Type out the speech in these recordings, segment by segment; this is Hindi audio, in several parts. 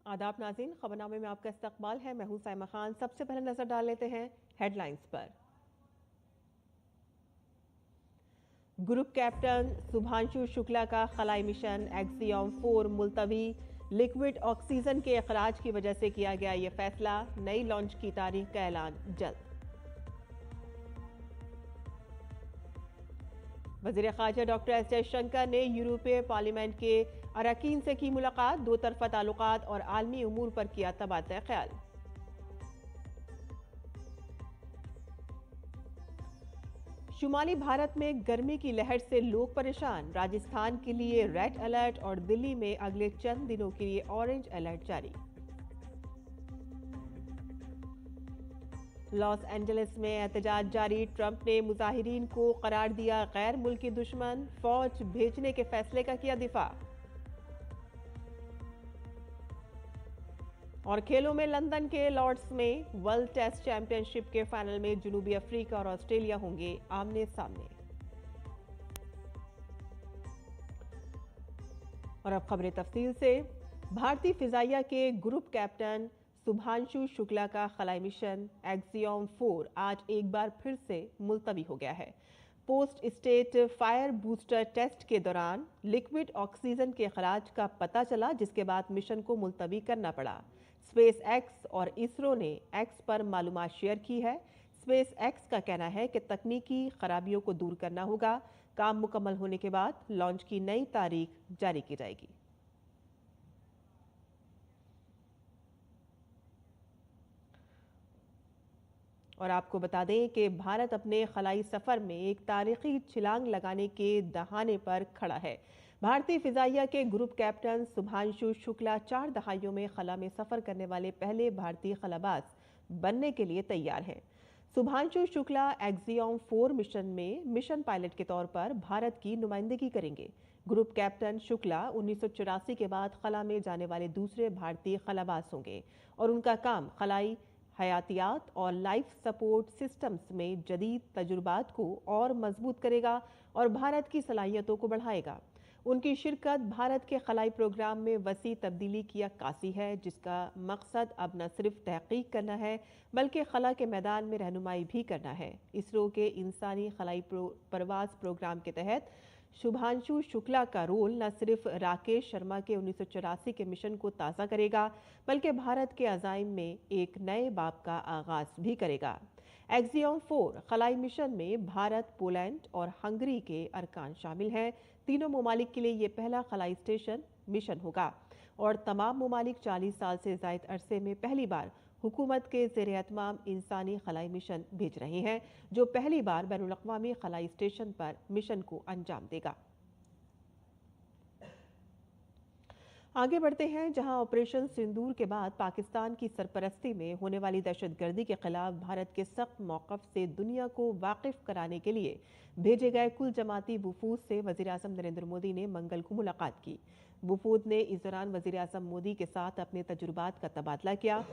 आदाब नाज़रीन, खबरनामे में आपका इस्तकबाल है। मैं हूं साइमा खान। सबसे पहले नजर डाल लेते हैं हेडलाइंस पर। ग्रुप कैप्टन शुभांशु शुक्ला का खलाई मिशन एक्सियम 4 मुलतवी। लिक्विड ऑक्सीजन के अखराज की वजह से किया गया ये फैसला। नई लॉन्च की तारीख का ऐलान जल्द। वज़ीर ख़ारजा डॉक्टर एस जयशंकर ने यूरोपीय पार्लियामेंट के अरकान से की मुलाकात। दो तरफ़ा ताल्लुकात और आलमी उमूर पर किया तबादला ख्याल। शुमाली भारत में गर्मी की लहर से लोग परेशान। राजस्थान के लिए रेड अलर्ट और दिल्ली में अगले चंद दिनों के लिए ऑरेंज अलर्ट जारी। लॉस एंजलिस में एहतजाज जारी। ट्रंप ने मुजाहिरीन को करार दिया गैर मुल्की दुश्मन। फौज भेजने के फैसले का किया दिफा। और खेलों में लंदन के लॉर्ड्स में वर्ल्ड टेस्ट चैंपियनशिप के फाइनल में जनूबी अफ्रीका और ऑस्ट्रेलिया होंगे आमने सामने। और अब खबरें तफसील से। भारतीय फिजाइया के ग्रुप कैप्टन शुभांशु शुक्ला का खलाई मिशन एक्सियम 4 आज एक बार फिर से मुलतवी हो गया है। Post state fire booster test के दौरान लिक्विड ऑक्सीजन के अखराज का पता चला, जिसके बाद मिशन को मुलतवी करना पड़ा। स्पेस एक्स और इसरो ने एक्स पर मालूमात शेयर की है। स्पेस एक्स का कहना है कि तकनीकी खराबियों को दूर करना होगा। काम मुकम्मल होने के बाद लॉन्च की नई तारीख जारी की जाएगी। और आपको बता दें कि भारत अपने खलाई सफर में एक तारीखी छलांग लगाने के दहाने पर खड़ा है। भारतीय फिजाइया के ग्रुप कैप्टन शुभांशु शुक्ला 4 दहाइयों में खला में सफर करने वाले पहले भारतीय खलाबाज बनने के लिए तैयार हैं। शुभांशु शुक्ला एक्सियम 4 मिशन में मिशन पायलट के तौर पर भारत की नुमाइंदगी करेंगे। ग्रुप कैप्टन शुक्ला 1984 के बाद खला में जाने वाले दूसरे भारतीय खलाबाज होंगे और उनका काम खलाई हयातियात और लाइफ सपोर्ट सिस्टम्स में जदीद तजुर्बात को और मजबूत करेगा और भारत की सलाहियतों को बढ़ाएगा। उनकी शिरकत भारत के खलाई प्रोग्राम में वसी तब्दीली की अक्कासी है, जिसका मकसद अब न सिर्फ तहकीक करना है बल्कि खला के मैदान में रहनुमाई भी करना है। इसरो के इंसानी खलाई परवाज प्रोग्राम के तहत शुभांशु शुक्ला का रोल न सिर्फ राकेश शर्मा के 1984 के मिशन को ताज़ा करेगा बल्कि भारत के अज़ाइम में एक नए बाब का आगाज भी करेगा। एक्सियम 4 खलाई मिशन में भारत, पोलैंड और हंगरी के अरकान शामिल हैं। तीनों ममालिक के लिए ये पहला खलाई स्टेशन मिशन होगा और तमाम ममालिक 40 साल से ज़ायद अरसे में पहली बार हुकूमत के ज़ेर एहतमाम इंसानी खलाई मिशन भेज रहे हैं, जो पहली बार बैनुल अक़वामी खलाई स्टेशन पर मिशन को अंजाम देगा। आगे बढ़ते हैं, जहां ऑपरेशन सिंदूर के बाद पाकिस्तान की सरपरस्ती में होने वाली दहशतगर्दी के खिलाफ भारत के सख्त मौक़िफ़ से दुनिया को वाकिफ कराने के लिए भेजे गए कुल जमाती वफूद से वज़ीर आज़म नरेंद्र मोदी ने मंगल को मुलाकात की। वफूद ने इस दौरान वज़ीर आज़म मोदी के साथ अपने तजुर्बात का तबादला किया।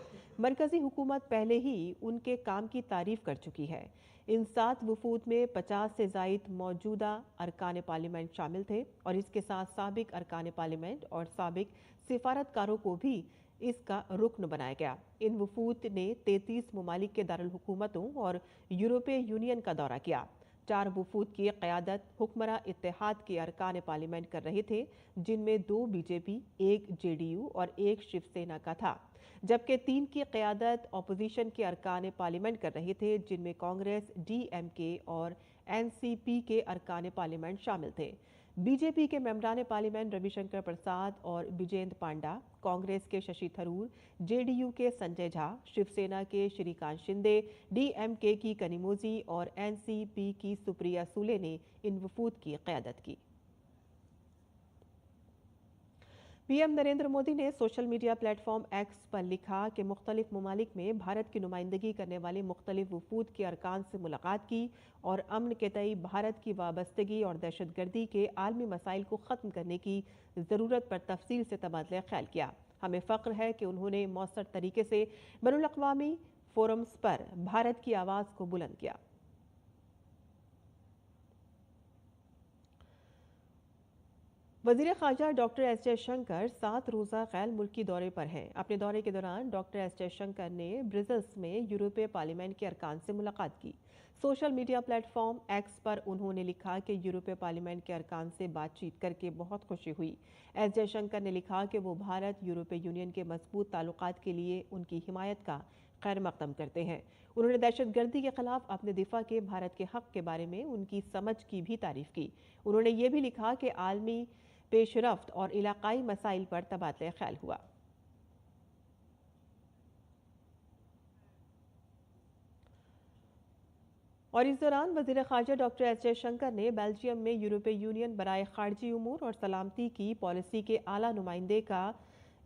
मरकज़ी हुकूमत पहले ही उनके काम की तारीफ कर चुकी है। इन 7 वफूद में 50 से ज़ायद मौजूदा अरकान पार्लियामेंट शामिल थे और इसके साथ साबिक अरकान पार्लियामेंट और साबिक सिफारतकारों को भी इसका रुकन बनाया गया। इन वफूद ने 33 ममालिक के दारुल हुकूमतों और यूरोपीय यूनियन का दौरा किया। 4 वफूद की क़यादत हुक्मरान इत्तेहाद के अरकान पार्लियामेंट कर रहे थे, जिनमें 2 बीजेपी, 1 जेडीयू और 1 शिवसेना का था, जबकि 3 की क़यादत अपोजिशन के अरकान पार्लियामेंट कर रहे थे, जिनमें कांग्रेस, डीएमके और एनसीपी के अरकान पार्लियामेंट शामिल थे। बीजेपी के मेंबरान पार्लियामेंट रविशंकर प्रसाद और विजेंद्र पांडा, कांग्रेस के शशि थरूर, जेडीयू के संजय झा, शिवसेना के श्रीकांत शिंदे, डीएमके की कनिमोजी और एनसीपी की सुप्रिया सूले ने इन वफूद की क़यादत की। पीएम नरेंद्र मोदी ने सोशल मीडिया प्लेटफॉर्म एक्स पर लिखा कि मुख्तलिफ ममालिक में भारत की नुमाइंदगी करने वाले मुख्तलिफ वफूद के अरकान से मुलाकात की और अमन के तई भारत की वाबस्तगी और दहशतगर्दी के आलमी मसाइल को ख़त्म करने की ज़रूरत पर तफसील से तबादला ख्याल किया। हमें फ़ख्र है कि उन्होंने मौसर तरीके से बैनुल अक़वामी फोरम्स पर भारत की आवाज़ को बुलंद किया। वजीर ख़ारजा डॉक्टर एस जयशंकर 7 रोज़ा गैर मुल्की दौरे पर हैं। अपने दौरे के दौरान डॉक्टर एस जयशंकर ने ब्रसेल्स में यूरोपीय पार्लियामेंट के अरकान से मुलाकात की। सोशल मीडिया प्लेटफॉर्म एक्स पर उन्होंने लिखा कि यूरोपीय पार्लियामेंट के अरकान से बातचीत करके बहुत खुशी हुई। एस जयशंकर ने लिखा कि वो भारत यूरोपीय यूनियन के मजबूत ताल्लुकात के लिए उनकी हिमायत का खैर मकदम करते हैं। उन्होंने दहशतगर्दी के खिलाफ अपने दिफा के भारत के हक के बारे में उनकी समझ की भी तारीफ की। उन्होंने ये भी लिखा कि आलमी पेशरफ्त और इलाकाई मसाइल पर तबादला ख्याल हुआ। और इस दौरान वजीर ख़ारजा डॉक्टर एस जयशंकर ने बेल्जियम में यूरोपीय यूनियन बराए खारजी उमूर और सलामती की पॉलिसी के आला नुमाइंदे का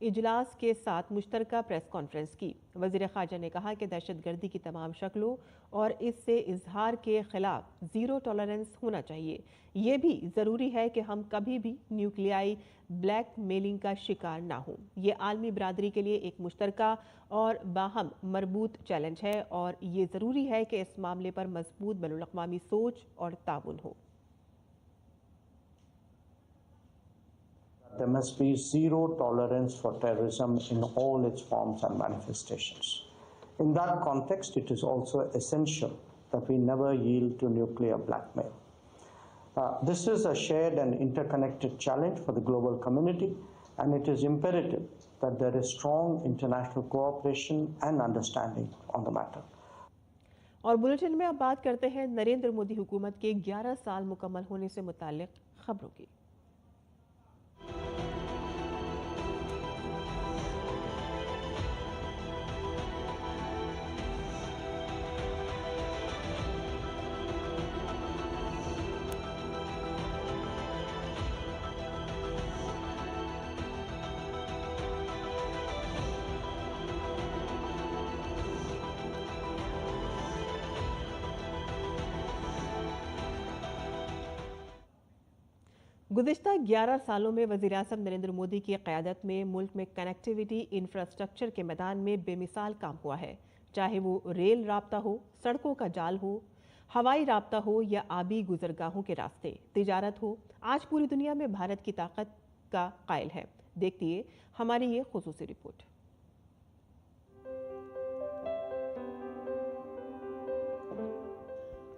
इजलास के साथ मुश्तरका प्रेस कॉन्फ्रेंस की। वज़ीर ख़ारजा ने कहा कि दहशतगर्दी की तमाम शक्लों और इससे इजहार के खिलाफ ज़ीरो टॉलरेंस होना चाहिए। ये भी ज़रूरी है कि हम कभी भी न्यूक्लियाई ब्लैक मेलिंग का शिकार ना हों। ये आलमी बरादरी के लिए एक मुश्तरका और बाहम मरबूत चैलेंज है और ये ज़रूरी है कि इस मामले पर मजबूत बैनुल अक़वामी सोच और ताउन हो। There must be zero tolerance for terrorism in all its forms and manifestations. In that context, it is also essential that we never yield to nuclear blackmail. This is a shared and interconnected challenge for the global community, and it is imperative that there is strong international cooperation and understanding on the matter. और बुलेटिन में अब बात करते हैं नरेंद्र मोदी हुकूमत के 11 साल मुकम्मल होने से मुताल्लिक खबरों की। गुज़िश्ता 11 सालों में वज़ीर-ए-आज़म नरेंद्र मोदी की क़यादत में मुल्क में कनेक्टिविटी इंफ्रास्ट्रक्चर के मैदान में बेमिसाल काम हुआ है। चाहे वो रेल राब्ता हो, सड़कों का जाल हो, हवाई राब्ता हो या आबी गुजरगाहों के रास्ते, तिजारत हो, आज पूरी दुनिया में भारत की ताकत का कायल है। देखिए हमारी ये खुसूसी रिपोर्ट। –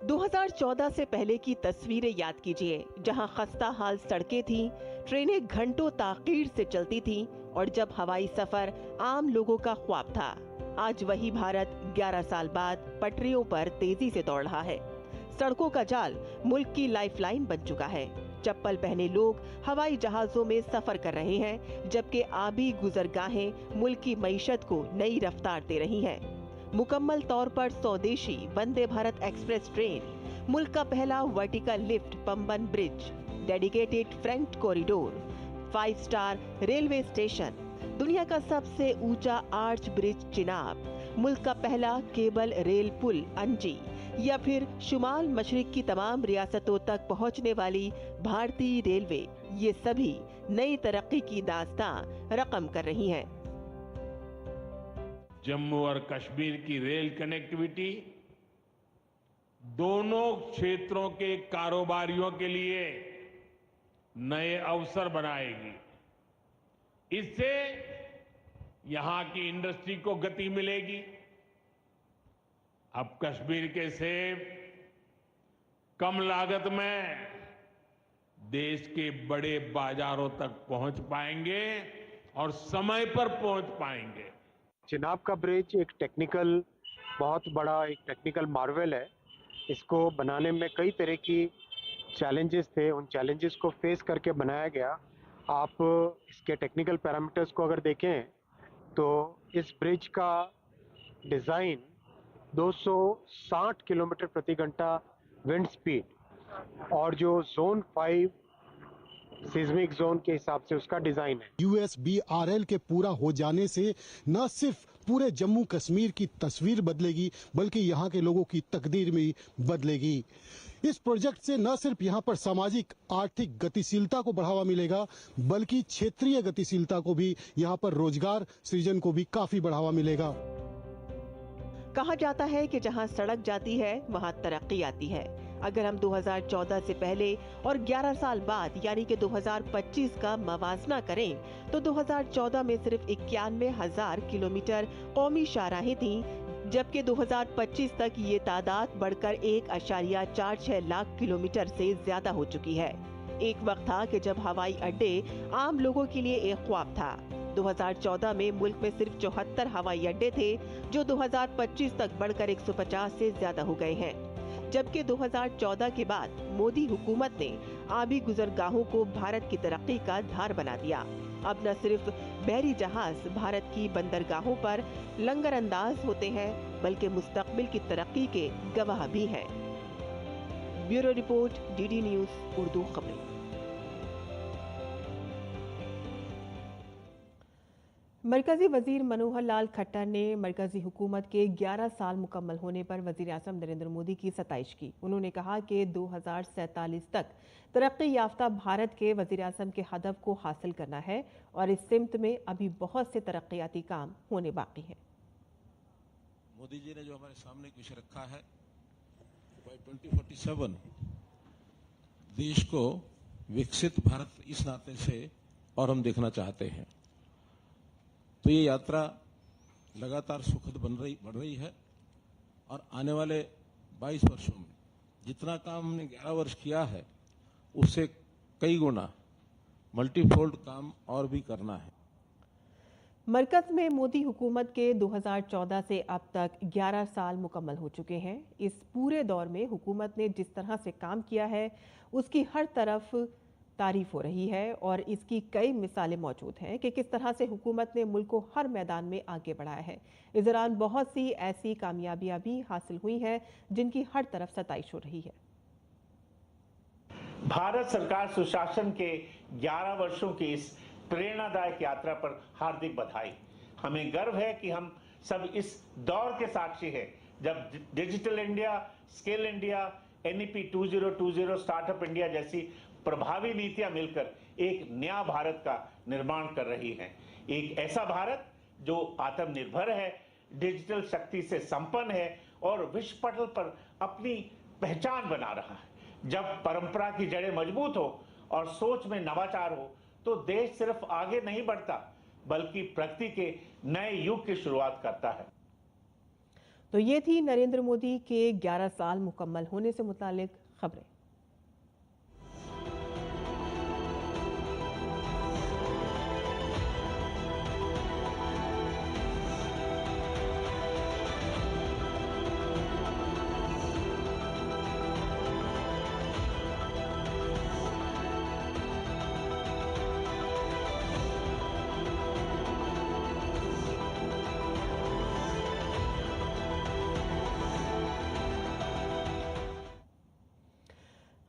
2014 से पहले की तस्वीरें याद कीजिए, जहां खस्ता हाल सड़कें थीं, ट्रेनें घंटों ताख़ीर से चलती थीं और जब हवाई सफर आम लोगों का ख्वाब था। आज वही भारत 11 साल बाद पटरियों पर तेजी से दौड़ रहा है। सड़कों का जाल मुल्क की लाइफलाइन बन चुका है। चप्पल पहने लोग हवाई जहाजों में सफर कर रहे हैं, जबकि आबी गुजरगाहें मुल्क की मईशत को नई रफ्तार दे रही हैं। मुकम्मल तौर पर स्वदेशी वंदे भारत एक्सप्रेस ट्रेन, मुल्क का पहला vertical lift Pamban bridge, dedicated front corridor, 5 star railway station, दुनिया का सबसे ऊंचा आर्च ब्रिज चिनाब, मुल्क का पहला केबल रेल पुल अंजी, या फिर शुमाल मशरिक की तमाम रियासतों तक पहुंचने वाली भारतीय रेलवे, ये सभी नई तरक्की की दास्तां रकम कर रही हैं। जम्मू और कश्मीर की रेल कनेक्टिविटी दोनों क्षेत्रों के कारोबारियों के लिए नए अवसर बनाएगी। इससे यहां की इंडस्ट्री को गति मिलेगी। अब कश्मीर के सेब कम लागत में देश के बड़े बाजारों तक पहुंच पाएंगे और समय पर पहुंच पाएंगे। चिनाब का ब्रिज एक बहुत बड़ा टेक्निकल मार्वल है। इसको बनाने में कई तरह की चैलेंजेस थे, उन चैलेंजेस को फेस करके बनाया गया। आप इसके टेक्निकल पैरामीटर्स को अगर देखें तो इस ब्रिज का डिज़ाइन 260 किलोमीटर प्रति घंटा विंड स्पीड और जो जोन 5 सिस्मिक जोन के हिसाब से उसका डिजाइन है। USBRL के पूरा हो जाने से न सिर्फ पूरे जम्मू कश्मीर की तस्वीर बदलेगी, बल्कि यहाँ के लोगों की तकदीर भी बदलेगी। इस प्रोजेक्ट से न सिर्फ यहाँ पर सामाजिक आर्थिक गतिशीलता को बढ़ावा मिलेगा, बल्कि क्षेत्रीय गतिशीलता को भी, यहाँ पर रोजगार सृजन को भी काफी बढ़ावा मिलेगा। कहा जाता है कि जहां सड़क जाती है वहां तरक्की आती है। अगर हम 2014 से पहले और 11 साल बाद यानी कि 2025 का मवाजना करें तो 2014 में सिर्फ 91,000 किलोमीटर कौमी शाहराहें थीं, जबकि 2025 तक ये तादाद बढ़कर 1.46 लाख किलोमीटर से ज्यादा हो चुकी है। एक वक्त था कि जब हवाई अड्डे आम लोगों के लिए एक ख्वाब था। 2014 में मुल्क में सिर्फ 74 हवाई अड्डे थे, जो 2025 तक बढ़कर 150 से ज्यादा हो गए हैं। जबकि 2014 के बाद मोदी हुकूमत ने आबी गुजरगाहों को भारत की तरक्की का धार बना दिया। अब न सिर्फ बहरी जहाज भारत की बंदरगाहों पर लंगर अंदाज होते हैं, बल्कि मुस्तकबिल की तरक्की के गवाह भी हैं। Bureau report, DD news Urdu खबरें। मरकजी वजीर मनोहर लाल खट्टर ने मरकजी हुकूमत के 11 साल मुकम्मल होने पर वजीर आज़म नरेंद्र मोदी की सताइश की। उन्होंने कहा कि 2047 तक तरक्की याफ्ता भारत के वजीर आज़म के हदफ को हासिल करना है और इस सिमत में अभी बहुत से तरक्याती काम होने बाकी हैं। मोदी जी ने जो हमारे सामने एक विषय रखा है, बाय 2047 देश को विकसित भारत इस नाते से और हम देखना चाहते हैं। तो ये यात्रा लगातार सुखद बढ़ रही है और आने वाले 22 वर्षों में जितना काम हमने 11 वर्ष किया है उससे कई गुना मल्टीफोल्ड काम और भी करना है। मरकज में मोदी हुकूमत के 2014 से अब तक 11 साल मुकम्मल हो चुके हैं। इस पूरे दौर में हुकूमत ने जिस तरह से काम किया है उसकी हर तरफ तारीफ हो रही है और इसकी कई मिसालें मौजूद हैं कि किस तरह से हुकूमत ने मुल्क को हर मैदान में आगे बढ़ाया है। इस दौरान बहुत सी ऐसी कामयाबियां भी हासिल हुई हैं जिनकी हर तरफ सताइश हो रही है। भारत सरकार सुशासन के 11 वर्षों की इस प्रेरणादायक यात्रा पर हार्दिक बधाई। हमें गर्व है कि हम सब इस दौर के साक्षी हैं जब digital India, skill India, NEP 2020, startup India जैसी प्रभावी नीतियां मिलकर एक नया भारत का निर्माण कर रही हैं। एक ऐसा भारत जो आत्मनिर्भर है, डिजिटल शक्ति से संपन्न है और विश्व पटल पर अपनी पहचान बना रहा है। जब परंपरा की जड़ें मजबूत हो और सोच में नवाचार हो तो देश सिर्फ आगे नहीं बढ़ता बल्कि प्रगति के नए युग की शुरुआत करता है। तो ये थी नरेंद्र मोदी के 11 साल मुकम्मल होने से मुतालिक खबरें।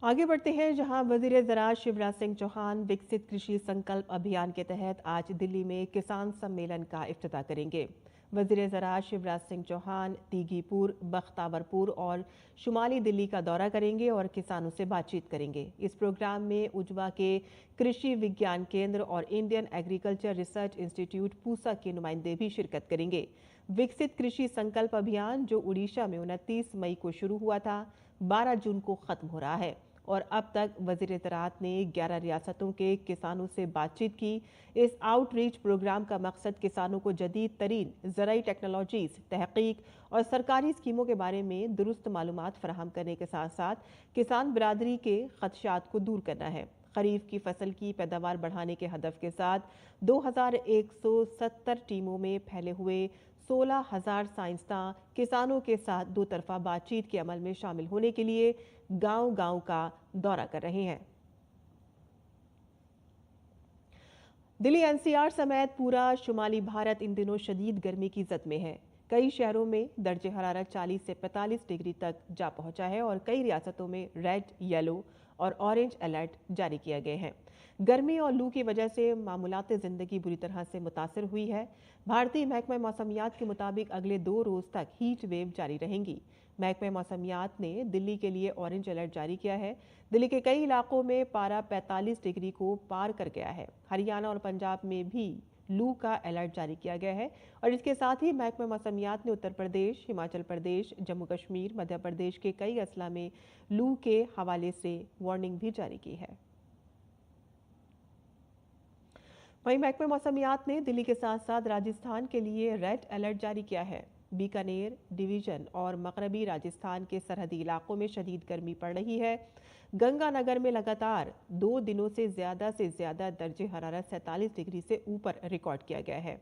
आगे बढ़ते हैं, जहां वजीर ज़राअत शिवराज सिंह चौहान विकसित कृषि संकल्प अभियान के तहत आज दिल्ली में किसान सम्मेलन का इफ्तिताह करेंगे। वजीर ज़राअत शिवराज सिंह चौहान तीगीपुर, बख्तावरपुर और शुमाली दिल्ली का दौरा करेंगे और किसानों से बातचीत करेंगे। इस प्रोग्राम में उजवा के कृषि विज्ञान केंद्र और Indian agriculture research institute Pusa के नुमाइंदे भी शिरकत करेंगे। विकसित कृषि संकल्प अभियान जो उड़ीसा में 29 मई को शुरू हुआ था, 12 जून को खत्म हो रहा है और अब तक वज़ीर ज़राअत ने 11 रियासतों के किसानों से बातचीत की। इस आउटरीच प्रोग्राम का मकसद किसानों को जदीद तरीन ज़राई टेक्नोलॉजीज़, तहकीक और सरकारी स्कीमों के बारे में दुरुस्त मालूमात फराहम करने के साथ साथ किसान बिरादरी के खदशात को दूर करना है। खरीफ की फसल की पैदावार बढ़ाने के हदफ के साथ 2170 टीमों में फैले हुए 16,000 साइंसदान किसानों के साथ दो तरफा बातचीत के अमल में शामिल होने के लिए गांव-गांव का दौरा कर रहे हैं। दिल्ली NCR समेत पूरा शुमाली भारत इन दिनों शदीद गर्मी की जद में है। कई शहरों में दर्जे हरारत 40 से 45 डिग्री तक जा पहुंचा है और कई रियासतों में रेड, येलो और ऑरेंज अलर्ट जारी किए गए हैं। गर्मी और लू की वजह से मामूलात ज़िंदगी बुरी तरह से मुतासर हुई है। भारतीय महकमा मौसमियात के मुताबिक अगले 2 रोज़ तक हीट वेव जारी रहेंगी। महकमा मौसमियात ने दिल्ली के लिए ऑरेंज अलर्ट जारी किया है। दिल्ली के कई इलाकों में पारा 45 डिग्री को पार कर गया है। हरियाणा और पंजाब में भी लू का अलर्ट जारी किया गया है और इसके साथ ही महकमा मौसमियात ने उत्तर प्रदेश, हिमाचल प्रदेश, जम्मू कश्मीर, मध्य प्रदेश के कई अजला में लू के हवाले से वार्निंग भी जारी की है। वहीं महकमा मौसमियात ने दिल्ली के साथ साथ राजस्थान के लिए रेड अलर्ट जारी किया है। बीकानेर डिवीजन और मगरबी राजस्थान के सरहदी इलाकों में शदीद गर्मी पड़ रही है। गंगानगर में लगातार 2 दिनों से ज़्यादा दर्जे हरारत 47 डिग्री से ऊपर रिकॉर्ड किया गया है।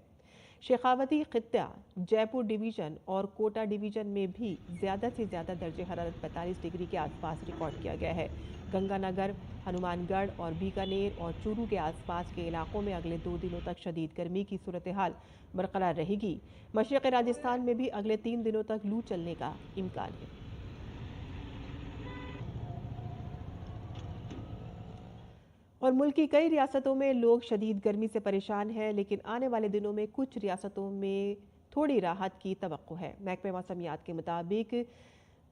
शेखावती खित्ता, जयपुर डिवीजन और कोटा डिवीजन में भी ज़्यादा से ज़्यादा दर्जे हरारत 45 डिग्री के आसपास रिकॉर्ड किया गया है। गंगानगर, हनुमानगढ़ और बीकानेर और चूरू के आसपास के इलाकों में अगले 2 दिनों तक शदीद गर्मी की सूरत हाल बरकरार रहेगी। मशरिक़ी राजस्थान में भी अगले 3 दिनों तक लू चलने का इम्कान है। और मुल्क की कई रियासतों में लोग शदीद गर्मी से परेशान हैं, लेकिन आने वाले दिनों में कुछ रियासतों में थोड़ी राहत की तवक्को है। महकमे मौसमियात के मुताबिक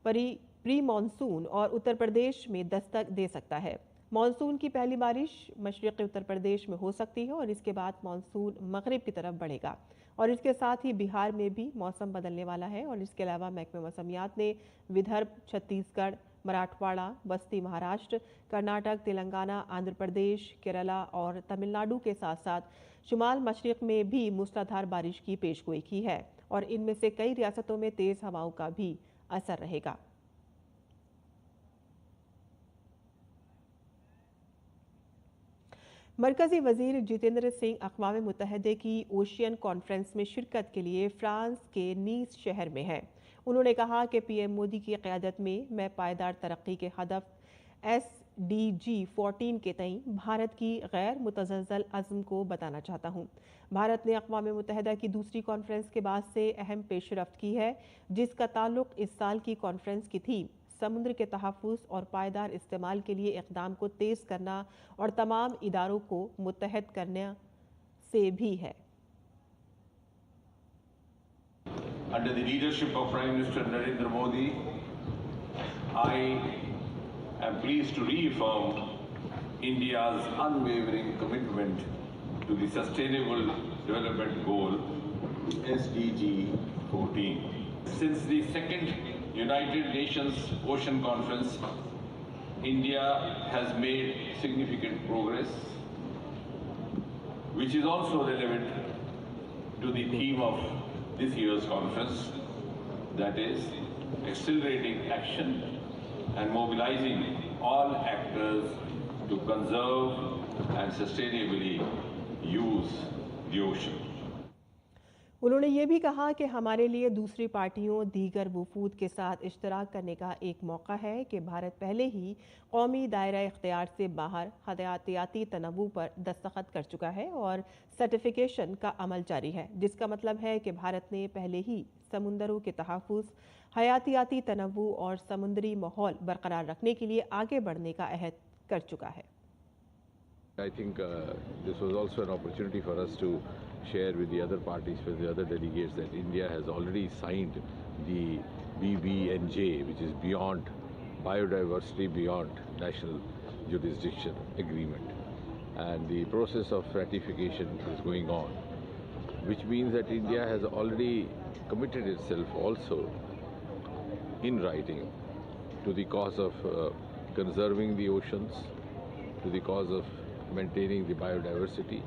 प्री मानसून और उत्तर प्रदेश में दस्तक दे सकता है। मानसून की पहली बारिश मशरिक़ी उत्तर प्रदेश में हो सकती है और इसके बाद मानसून मगरिब की तरफ बढ़ेगा और इसके साथ ही बिहार में भी मौसम बदलने वाला है। और इसके अलावा महकमे मौसमियात ने विदर्भ, छत्तीसगढ़, मराठवाड़ा, बस्ती महाराष्ट्र, कर्नाटक, तेलंगाना, आंध्र प्रदेश, केरला और तमिलनाडु के साथ साथ शुमाल मशरिक़ में भी मूसलाधार बारिश की पेशगोई की है और इनमें से कई रियासतों में तेज़ हवाओं का भी असर रहेगा। मरकजी वजीर जितेंद्र सिंह अक़वाम मुत्तहिदा की ओशियन कॉन्फ्रेंस में शिरकत के लिए फ्रांस के नीस शहर में हैं। उन्होंने कहा कि पीएम मोदी की क़यादत में मैं पायदार तरक्की के हदफ SDG 14 के तई भारत की गैर मुतज़लज़ल अज़्म को बताना चाहता हूँ। भारत ने अक़वाम मुत्तहिदा की दूसरी कॉन्फ्रेंस के बाद से अहम पेशरफ्त की है, जिसका ताल्लुक इस साल की कॉन्फ्रेंस की थीम समुद्र के तहफ़्फ़ुज़ और पायदार इस्तेमाल के लिए इक़दाम को तेज़ करना और तमाम इदारों को मुत्तहद करने से भी है। Under the leadership of Prime Minister Narendra Modi, I am pleased to reaffirm India's unwavering commitment to the Sustainable Development Goal SDG 14. Since the second United Nations Ocean Conference, India has made significant progress, which is also relevant to the theme of this year's conference, that is accelerating action and mobilizing all actors to conserve and sustainably use the ocean. उन्होंने ये भी कहा कि हमारे लिए दूसरी पार्टियों, दीगर वफूद के साथ इश्तराक करने का एक मौका है कि भारत पहले ही कौमी दायरा इख्तियार से बाहर हयातियाती तनव्वु पर दस्तखत कर चुका है और सर्टिफिकेशन का अमल जारी है, जिसका मतलब है कि भारत ने पहले ही समुंदरों के तहफ़्फ़ुज़, हयातियाती तनव्वु और समुद्री माहौल बरकरार रखने के लिए आगे बढ़ने का अहद कर चुका है। I think this was also an opportunity for us to share with the other parties, with the other delegates, that India has already signed the BBNJ, which is Beyond Biodiversity Beyond National Jurisdiction Agreement. And the process of ratification is going on, which means that India has already committed itself also in writing to the cause of conserving the oceans, to the cause of maintaining the biodiversity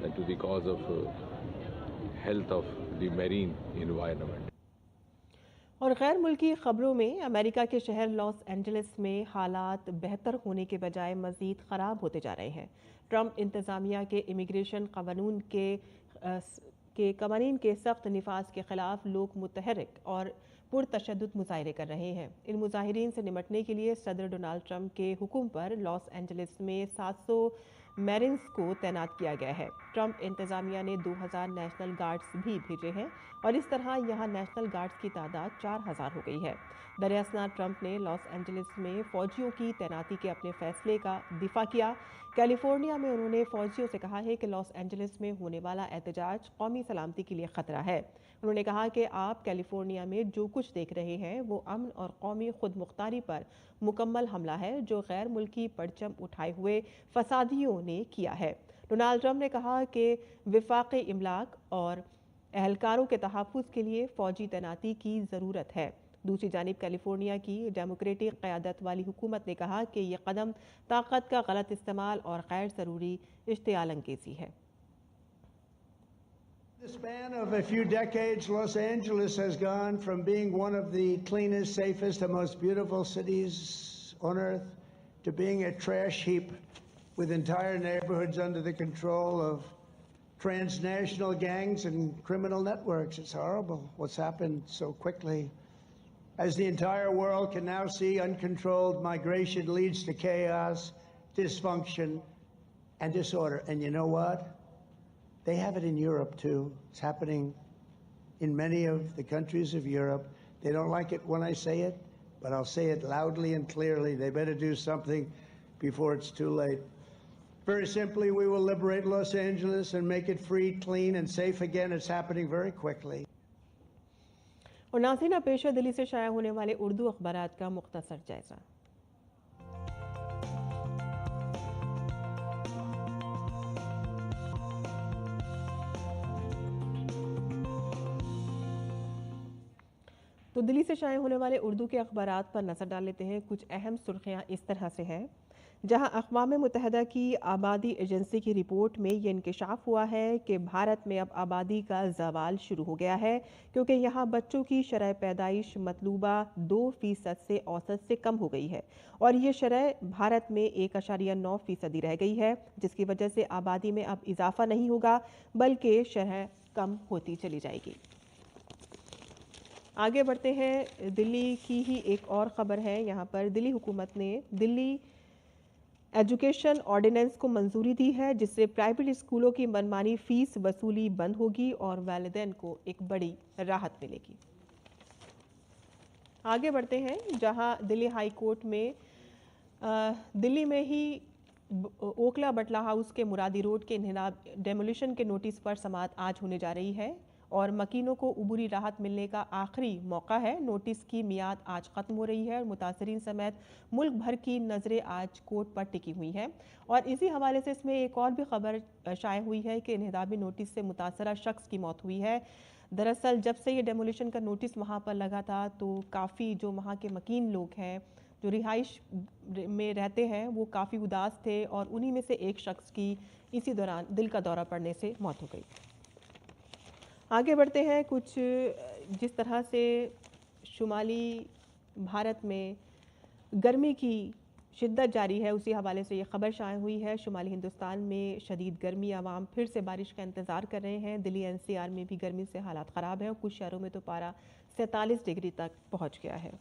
and to the cause of health of the marine environment. और गैर मुल्की खबरों में अमेरिका के शहर लॉस एंजलिस में हालात बेहतर होने के बजाय मज़ीद ख़राब होते जा रहे हैं। ट्रंप इंतज़ामिया के इमिग्रेशन कवानीन के सख्त निफाज के ख़िलाफ़ लोग मुतहर्रिक और पुरतशद्दुद मुज़ाहरे कर रहे हैं। इन मुज़ाहिरीन से निमटने के लिए सदर डोनाल्ड ट्रंप के हुक्म पर लॉस एंजलिस में 700 मैरिन्स को तैनात किया गया है। ट्रंप इंतज़ामिया ने 2000 नेशनल गार्ड्स भी भेजे हैं और इस तरह यहाँ नेशनल गार्ड्स की तादाद 4000 हो गई है। दरअसल ट्रंप ने लॉस एंजलिस में फ़ौजियों की तैनाती के अपने फैसले का दिफा किया। कैलिफोर्निया में उन्होंने फ़ौजियों से कहा है कि लॉस एंजलिस में होने वाला एहतजाज कौमी सलामती के लिए ख़तरा है। उन्होंने कहा कि आप कैलिफोर्निया में जो कुछ देख रहे हैं वो अमन और कौमी खुद मुख्तारी पर मुकम्मल हमला है जो गैर मुल्की परचम उठाए हुए फसादियों ने किया है। डोनाल्ड ट्रंप ने कहा कि विफाक़ी इमलाक और एहलकारों के तहफ़्फ़ुज़ के लिए फ़ौजी तैनाती की ज़रूरत है। दूसरी जानिब कैलिफोर्निया की डेमोक्रेटिक क़यादत वाली हुकूमत ने कहा कि यह कदम ताकत का गलत इस्तेमाल और गैर ज़रूरी इश्तियाल अंगेज़ी है। In the span of a few decades, Los Angeles has gone from being one of the cleanest, safest, and most beautiful cities on earth to being a trash heap with entire neighborhoods under the control of transnational gangs and criminal networks. It's horrible what's happened so quickly. As the entire world can now see, uncontrolled migration leads to chaos, dysfunction, and disorder. And you know what? They have it in Europe too. It's happening in many of the countries of Europe. They don't like it when I say it, but I'll say it loudly and clearly. They better do something before it's too late. Very simply, we will liberate Los Angeles and make it free, clean, and safe again. It's happening very quickly. और नाज़रीन, पेश है दिल्ली से शाया होने वाले उर्दू अखबारात का मुख्तसर जायजा। तो दिल्ली से शाया होने वाले उर्दू के अखबारात पर नज़र डाल लेते हैं। कुछ अहम सुर्खियाँ इस तरह से हैं। जहां अक़वाम मुत्तहिदा की आबादी एजेंसी की रिपोर्ट में ये इंकशाफ हुआ है कि भारत में अब आबादी का ज़वाल शुरू हो गया है, क्योंकि यहाँ बच्चों की शरह पैदाइश मतलूबा 2% से औसत से कम हो गई है और ये शरह भारत में 1.9% रह गई है, जिसकी वजह से आबादी में अब इजाफा नहीं होगा बल्कि शरह कम होती चली जाएगी। आगे बढ़ते हैं। दिल्ली की ही एक और ख़बर है। यहाँ पर दिल्ली हुकूमत ने दिल्ली एजुकेशन ऑर्डिनेंस को मंजूरी दी है, जिससे प्राइवेट स्कूलों की मनमानी फ़ीस वसूली बंद होगी और वालिदैन को एक बड़ी राहत मिलेगी। आगे बढ़ते हैं। जहां दिल्ली हाई कोर्ट में दिल्ली में ही ओखला बटला हाउस के मुरादी रोड के डेमोलिशन के नोटिस पर समाअत आज होने जा रही है और मकीनों को उबूरी राहत मिलने का आखिरी मौका है। नोटिस की मियाद आज ख़त्म हो रही है और मुतासरीन समेत मुल्क भर की नज़रें आज कोर्ट पर टिकी हुई हैं। और इसी हवाले से इसमें एक और भी खबर शाया हुई है कि इन्हिदामी नोटिस से मुतासरा शख्स की मौत हुई है। दरअसल जब से ये डेमोलिशन का नोटिस वहाँ पर लगा था तो काफ़ी जो वहाँ के मकीन लोग हैं, जो रिहाइश में रहते हैं, वो काफ़ी उदास थे और उन्हीं में से एक शख्स की इसी दौरान दिल का दौरा पड़ने से मौत हो गई। आगे बढ़ते हैं। कुछ जिस तरह से शुमाली भारत में गर्मी की शिद्दत जारी है, उसी हवाले से ये खबर शाया हुई है। शुमाली हिंदुस्तान में शदीद गर्मी, आवाम फिर से बारिश का इंतज़ार कर रहे हैं। दिल्ली NCR में भी गर्मी से हालात ख़राब हैं और कुछ शहरों में तो पारा 47 डिग्री तक पहुँच गया है।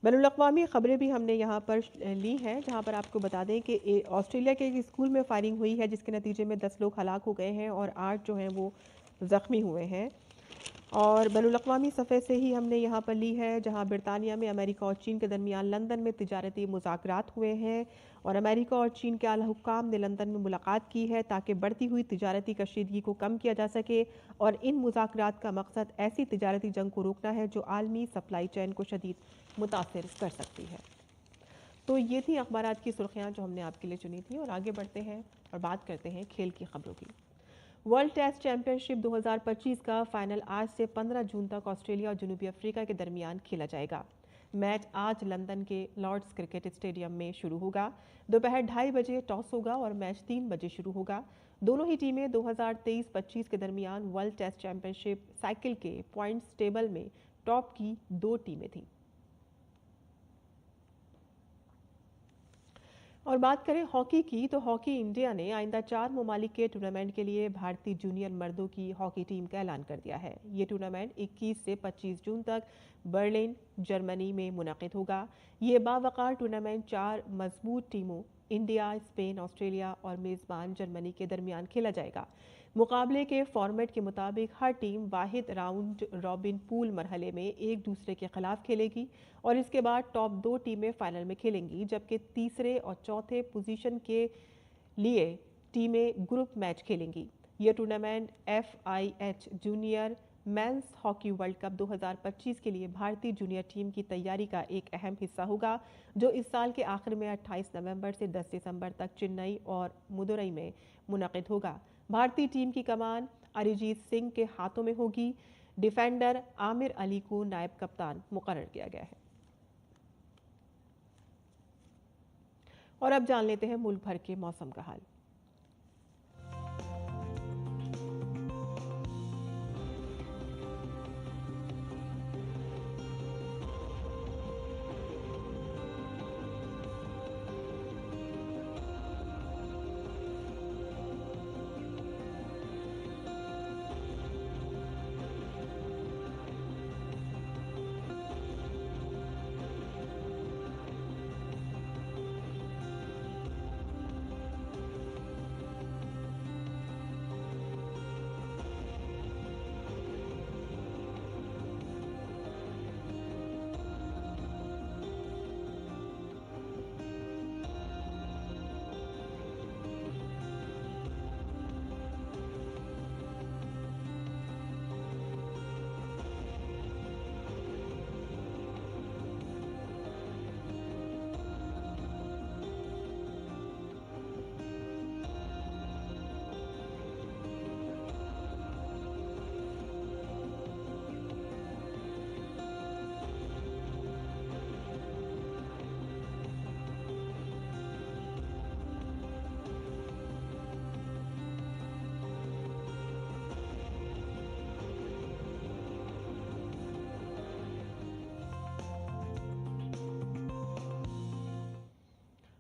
बैनुल अक़वामी ख़बरें भी हमने यहाँ पर ली हैं, जहाँ पर आपको बता दें कि ऑस्ट्रेलिया के एक स्कूल में फायरिंग हुई है, जिसके नतीजे में 10 लोग हलाक हो गए हैं और 8 जो हैं वो ज़ख्मी हुए हैं। और बैनुल अक़वामी सफ़े से ही हमने यहाँ पर ली है, जहाँ बरतानिया में अमेरिका और चीन के दरमियान लंदन में तिजारती मुज़ाकरात हुए हैं और अमेरिका और चीन के आला हुक्काम ने लंदन में मुलाकात की है ताकि बढ़ती हुई तिजारती कशीदगी को कम किया जा सके। और इन मुज़ाकरात का मकसद ऐसी तिजारती जंग को रोकना है जो आलमी सप्लाई चेन को शदीद मुतासिर कर सकती है। तो ये थी अखबारात की सुर्खियाँ जो हमने आपके लिए चुनी थी। और आगे बढ़ते हैं और बात करते हैं खेल की खबरों की। वर्ल्ड टेस्ट चैंपियनशिप 2025 का फाइनल आज से 15 जून तक ऑस्ट्रेलिया और जनूबी अफ्रीका के दरमियान खेला जाएगा। मैच आज लंदन के लॉर्ड्स क्रिकेट स्टेडियम में शुरू होगा। दोपहर 2:30 बजे टॉस होगा और मैच 3 बजे शुरू होगा। दोनों ही टीमें 2023-25 के दरमियान वर्ल्ड टेस्ट चैंपियनशिप साइकिल के पॉइंट्स टेबल में टॉप की 2 टीमें थीं। और बात करें हॉकी की, तो हॉकी इंडिया ने आइंदा 4 ममालिक के टूर्नामेंट के लिए भारतीय जूनियर मर्दों की हॉकी टीम का ऐलान कर दिया है। ये टूर्नामेंट 21 से 25 जून तक बर्लिन, जर्मनी में मुनक़िद होगा। ये बावक़ार टूर्नामेंट 4 मजबूत टीमों इंडिया, स्पेन, ऑस्ट्रेलिया और मेज़बान जर्मनी के दरमियान खेला जाएगा। मुकाबले के फॉर्मेट के मुताबिक हर टीम वाहिद राउंड रॉबिन पूल मरहले में एक दूसरे के खिलाफ खेलेगी और इसके बाद टॉप 2 टीमें फाइनल में खेलेंगी, जबकि तीसरे और चौथे पोजीशन के लिए टीमें ग्रुप मैच खेलेंगी। यह tournament FIH junior men's hockey world cup 2025 के लिए भारतीय जूनियर टीम की तैयारी का एक अहम हिस्सा होगा, जो इस साल के आखिर में 28 नवंबर से 10 दिसंबर तक चेन्नई और मदुरई में मुनक़िद होगा। भारतीय टीम की कमान अरिजीत सिंह के हाथों में होगी। डिफेंडर आमिर अली को नायब कप्तान मुकर्रर किया गया है। और अब जान लेते हैं मुल्क भर के मौसम का हाल।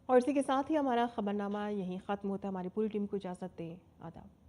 और इसी के साथ ही हमारा खबरनामा यहीं ख़त्म होता है। हमारी पूरी टीम को इजाज़त दें। आदाब।